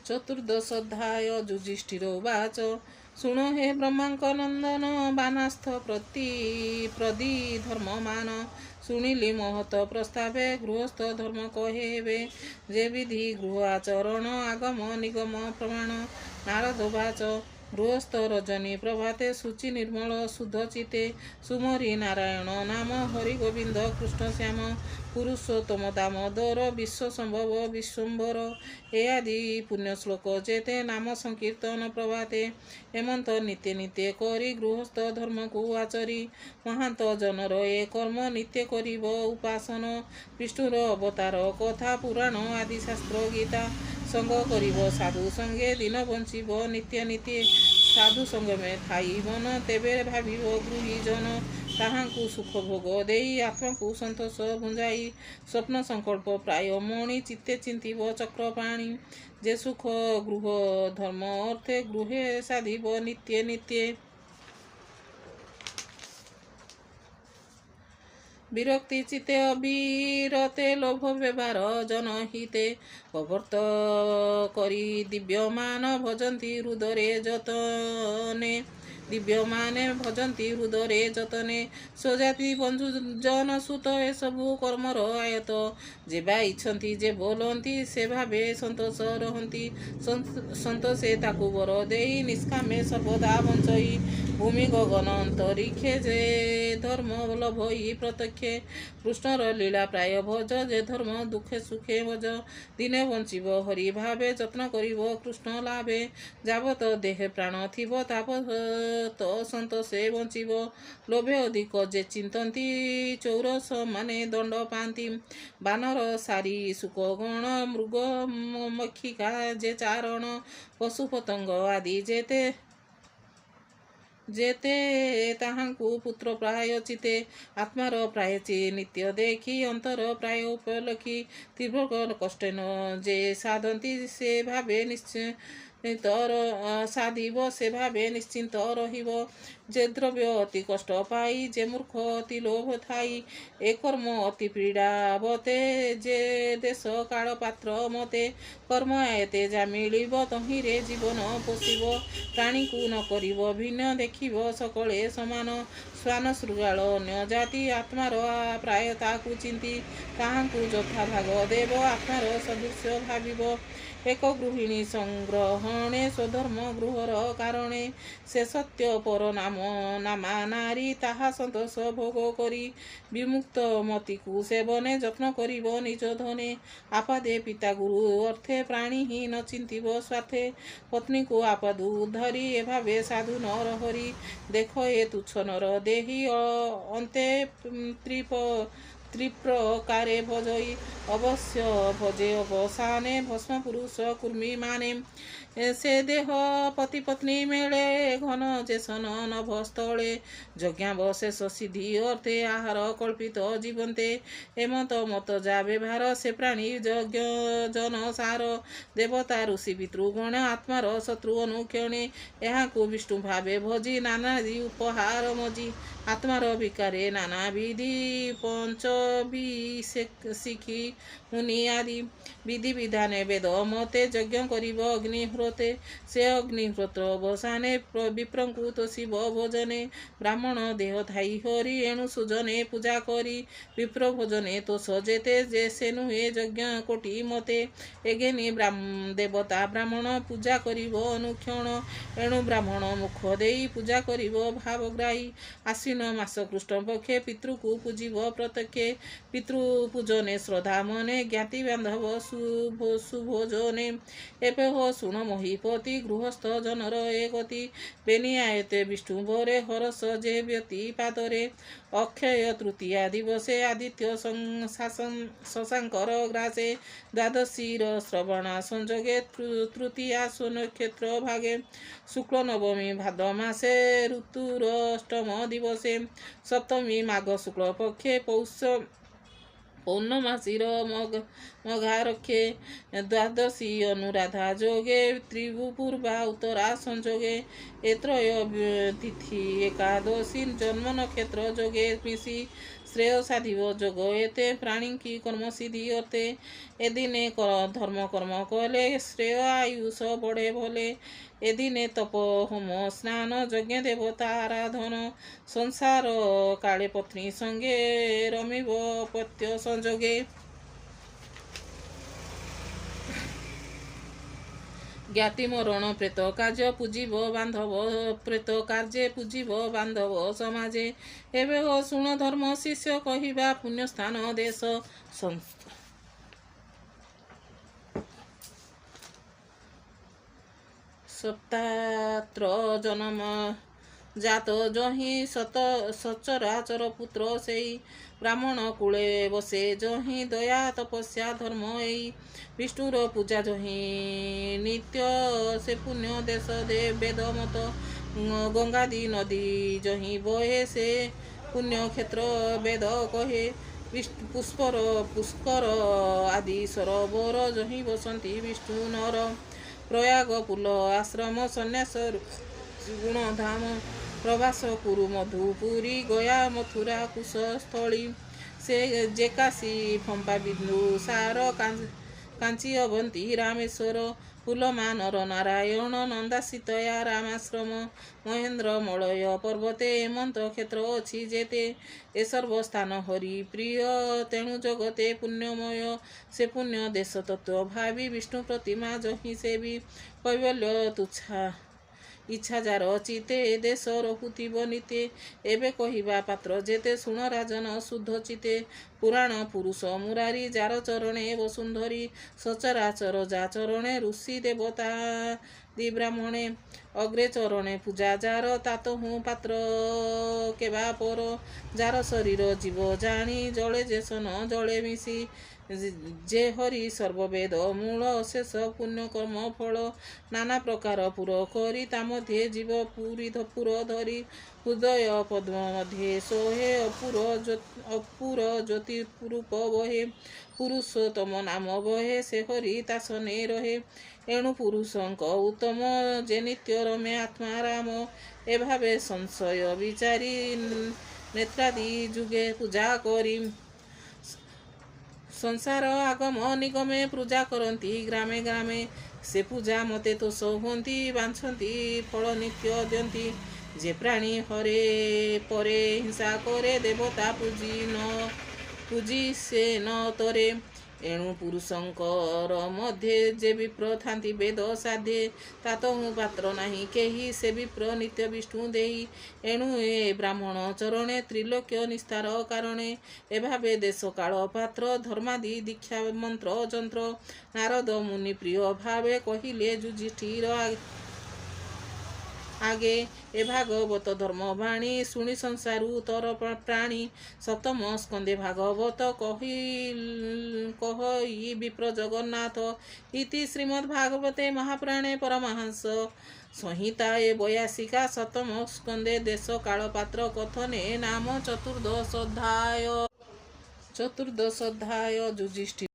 चतुर्दशोऽध्याय युधिष्ठिरोवाच शृणु हे ब्रह्माङ्कनन्दन बानास्थ प्रदी धर्ममान शुणिली महत प्रस्तावे गृहस्थ धर्म कहेवे जे विधि गृहाचरण आगम निगम प्रमाण नारदोवाच गृहस्थ रजनी प्रभाते शुचि निर्मल शुद्ध चिते सुमरी नारायण नाम हरि गोविंद कृष्ण श्याम पुरुषोत्तम दामोदर विश्वसंभव विश्वम्बर ए आदि पुण्य श्लोक जेते नाम संकीर्तन प्रभाते हेमंत नित्य नित्य करी गृहस्थ धर्म को आचरी महांत जनर ए कर्म नित्य करिब उपासन विष्णुर अवतार कथा पुराण आदि शास्त्र गीता संग करिब साधु संगे दिन बंचिब नित्य नित्य साधु संग में थाई मन तेबे भाविब गृहीजन ताहांकु सुख भोग देई आत्मा को संतोष भुंजाई स्वप्न संकल्प प्राय मणि चित्ते चिंतिब चक्रपाणी जे सुख गृह धर्म अर्थे गृहे साधिब नित्य नित्य विरक्ति चिते अविरते लोभ व्यवहार जनहिते प्रवर्त करी दिव्यमान भजन्ति हृदरे जतने दिव्यमाने भजन्ति हृदरे जतने स्वजाति बंधु जन सुत एसबु कर्मर आयत जे बाइछन्ति जे बोलन्ति से भावे संतोष रहन्ति संतोषे ताकु बर देई निष्कामे सर्वदा बंचई भूमि गगन अंतरिक्षे जे धर्म लभई प्रत्यक्षे कृष्णर लीला प्राय भज जे धर्म दुखे सुखे भज दिने बंचिब हरि भावे जत्न करिब कृष्ण लाभे जावत देहे प्राण थिब तावत संतोषे बंचिब लोभे अधिक जे चिंतन्ति चौरस माने दंड पांति बानर सारी सुकगण मृग मक्षिका जे चारण पशु पतंग आदि जेते ताहांकु पुत्र प्राय चिते आत्मार प्राय चे नित्य देखी अंतर प्राय उपलखी तीव्र कष्टेन जे साधन्ति से भावे निश्चय साधिब से भावे निश्चिंत रहिब जे द्रव्य अति कष्ट पाई जे मूर्ख अति लोभ थाई ए कर्म अति पीड़ा बते जे देश काल पात्र मते कर्म आयते जा मिलिब तहिरे जीवन पोषिब प्राणी को न करिब भिन्न देखिब सकले समान स्वान शृगाल अन्य जाति आत्मार प्राय ताकु चिंती ताहांकु यथा भाग देव आत्मार सदृश भाविब एक गृहिणी संग्रहणे स्वधर्म गृहर कारणे से सत्य पर नाम नामा नारी ताहा संतोष भोग करी विमुक्त मति को सेवने जत्न करिब निज धने आपादे पिता गुरु अर्थे प्राणी ही न चिंतिब स्वार्थे पत्नी को आपादु धरी एभावे साधु नर हरि देख ए तुच्छ नर देही अन्ते त्रिप्रकारे भजई अवश्य भजे अवसाने भस्म पुरुष कुर्मी माने से देह पति पत्नी मेले घन जेसन नभस्थले यज्ञावशेष सिद्धि अर्थे आहार कल्पित जीवन्ते हेमंत मत जा व्यवहार से प्राणी यज्ञ जन सार देवता ऋषि पितृगण आत्मार शत्रु अनुक्षणे यहाँ को विष्णु भावे भजी नानादि उपहार मजी आत्मार विकारे नाना विधि पंच शिखी मुनि आदि विधि विधाने वेद मते यज्ञ करिब अग्निहोत्रे से अग्निहोत्र अवसाने विप्रंकु तोषिब भोजने ब्राह्मण देह थाई हरि एणु सुजने पूजा करी विप्र भोजने तो सजेते जे से नुहे यज्ञ कोटि मते एगेनी देवता ब्राह्मण पूजा करिब अनुक्षण एणु ब्राह्मण मुख देई पूजा करिब भावग्राही आश्विन मास कृष्ण पक्षे पितृ को पूजिब प्रत्यक्षे पितृ पूजने श्रद्धा मने ज्ञाति बांधव सुभोजने एपे हो शुण महीपति गृहस्थ जनर एकति बेनी आयते विष्णु भरे हरस जे व्यति पादरे अक्षय तृतीया दिवसे आदित्य शशांकर ग्रासे द्वादशीर श्रवणा संजोगे तृतीया नक्षत्र भागे शुक्ल नवमी भाद मासे ऋतुर अष्टम दिवसे सप्तमी माघ शुक्ल पक्षे पौष पौर्णमासीर मघा रखे द्वादशी अनुराधा जोगे त्रिभुपूर्वा उत्तरा संजोगे एत्रय तिथि एकादशी जन्म नक्षत्र जोगे मिशी ଶ୍ରେୟ ସାଧିବ ଯୋଗ ଏତେ ପ୍ରାଣୀ କି କର୍ମ ସିଦ୍ଧି ଅତେ ଏଦିନେ ଧର୍ମ କର୍ମ କଲେ ଶ୍ରେୟ ଆୟୁଷ ବଢ଼େ ଭଲେ ଏଦିନେ ତପ ହୋମ ସ୍ନାନ ଯଜ୍ଞ ଦେବତା ଆରାଧନ ସଂସାର କାଳେ ପତ୍ନୀ ସଙ୍ଗେ ରମିବ ପତ୍ୟ ସଂଯୋଗେ জ্ঞাতি মরণ প্রেত কার্য পূজিব বান্ধব প্রেত কার্যে পূজিব বান্ধব সমাজে এবে ও শুণ ধর্ম শিষ্য কহিবা পুণ্যস্থান দেশ সপ্তাত্র জনম জাত জহি সচরাচর পুত্র সেই ব্রাহ্মণ কূলে বসে জহি দয়া তপস্যা ধর্ম এই বিষ্ণুর পূজা জহি নিত্য সে পুণ্য দেশ দে বেদ মত গঙ্গাদি নদী জহি বহে সে পুণ্য ক্ষেত্র বেদ কহে পুষ্কর আদি সରୋବର জহি বসନ୍ତି বিষ্ণু নর প্রয়াগ পুল আশ্রম সন্ন্যাস গুণধাମ প্রবাস কুরু মধুপুরী গয়া মথুরা কুশস্থলী ସେ ଯେକାଶୀ ଫମ୍ପା ବିନ୍ଦୁ ସାର କାଞ୍ଚି ଅବନ୍ତୀ ରାମେଶ୍ୱର ଫୁଲମା ନର ନାରାୟଣ ନନ୍ଦାସିତୟା ରାମାଶ୍ରମ ମହେନ୍ଦ୍ର ମଳୟ ପର୍ବତେ ହେମନ୍ତ କ୍ଷେତ୍ର ଅଛି ଯେତେ ଏ ସର୍ବସ୍ଥାନ ହରି ପ୍ରିୟ ତେଣୁ ଜଗତେ ପୁଣ୍ୟମୟ ସେ ପୁଣ୍ୟ ଦେଶ ତତ୍ତ୍ୱ ଭାବି ବିଷ୍ଣୁ ପ୍ରତିମା ଜହିଁ ସେବି କୈବଲ୍ୟ ତୁଚ୍ଛା ଇଚ୍ଛା ଯାର ଚିତେ ଏ ଦେଶ ରହୁଥିବ ନିତେ ଏବେ କହିବା ପାତ୍ର ଯେତେ ଶୁଣ ରାଜନ ଶୁଦ୍ଧ ଚିତେ ପୁରାଣ ପୁରୁଷ ମୁରାରୀ ଯାର ଚରଣେ ବସୁନ୍ଧରୀ ସଚରାଚର ଯା ଚରଣେ ଋଷି ଦେବତା ଦି ବ୍ରାହ୍ମଣେ ଅଗ୍ରେ ଚରଣେ ପୂଜା ଯାର ତାତ ହୁଁ ପାତ୍ର କେବା ପର ଯାର ଶରୀର ଜୀବ ଜାଣି ଜଳେ ଯେସନ ଜଳେ ମିଶି ଯେ ହରି ସର୍ବବେଦ ମୂଳ ଅଶେଷ ପୁଣ୍ୟ କର୍ମ ଫଳ ନାନା ପ୍ରକାର ପୁର କରି ତା ମଧ୍ୟରେ ଜୀବ ପୁର ଧରି ହୃଦୟ ପଦ୍ମ ମଧ୍ୟରେ ସୋହେ ଅପୁର ଜ୍ୟୋତି ରୂପ ବହେ ପୁରୁଷୋତ୍ତମ ନାମ ବହେ ସେ ହରି ତାସନେ ରହେ ଏଣୁ ପୁରୁଷଙ୍କ ଉତ୍ତମ ଯେ ନିତ୍ୟ ରମେ ଆତ୍ମା ରାମ ଏଭାବେ ସଂଶୟ ବିଚାରି ନେତ୍ରାଦି ଯୁଗେ ପୂଜା କରି ସଂସାର ଆଗମ ନିଗମେ ପୂଜା କରନ୍ତି ଗ୍ରାମେ ଗ୍ରାମେ ସେ ପୂଜା ମତେ ତୋଷ ହୁଅନ୍ତି ବାଞ୍ଛନ୍ତି ଫଳ ନିତ୍ୟ ଦିଅନ୍ତି ଯେ ପ୍ରାଣୀ ହରେ ପରେ ହିଂସା କରେ ଦେବତା ପୂଜି ସେ ନ ତରେ ଏଣୁ ପୁରୁଷଙ୍କର ମଧ୍ୟରେ ଯେ ବିପ୍ର ଥାନ୍ତି ବେଦ ସାଧେ ତାତ ହୁଁ ପାତ୍ର ନାହିଁ କେହି ସେ ବିପ୍ର ନିତ୍ୟ ବିଷ୍ଣୁ ଦେଇ ଏଣୁ ଏ ବ୍ରାହ୍ମଣ ଚରଣେ ତ୍ରିଲୋକ୍ୟ ନିସ୍ତାର କାରଣେ ଏଭାବେ ଦେଶ କାଳ ପାତ୍ର ଧର୍ମାଦି ଦୀକ୍ଷା ମନ୍ତ୍ର ଯନ୍ତ୍ର ନାରଦ ମୁନି ପ୍ରିୟ ଭାବେ କହିଲେ ଯୁଧିଷ୍ଠିର ଆଗେ ଏ ଭାଗବତ ଧର୍ମ ବାଣୀ ଶୁଣି ସଂସାରୁ ତର ପ୍ରାଣୀ ସପ୍ତମ ସ୍କନ୍ଧେ ଭାଗବତ କହି ବିପ୍ର ଜଗନ୍ନାଥ ଇତି ଶ୍ରୀମଦ୍ ଭାଗବତେ ମହାପୁରାଣେ ପରମହଂସ ସଂହିତାଏ 82 ସପ୍ତମ ସ୍କନ୍ଧେ ଦେଶ କାଳ ପାତ୍ର କଥନେ ନାମ ଚତୁର୍ଦଶ ଅଧ୍ୟାୟ ଯୁଧିଷ୍ଠିର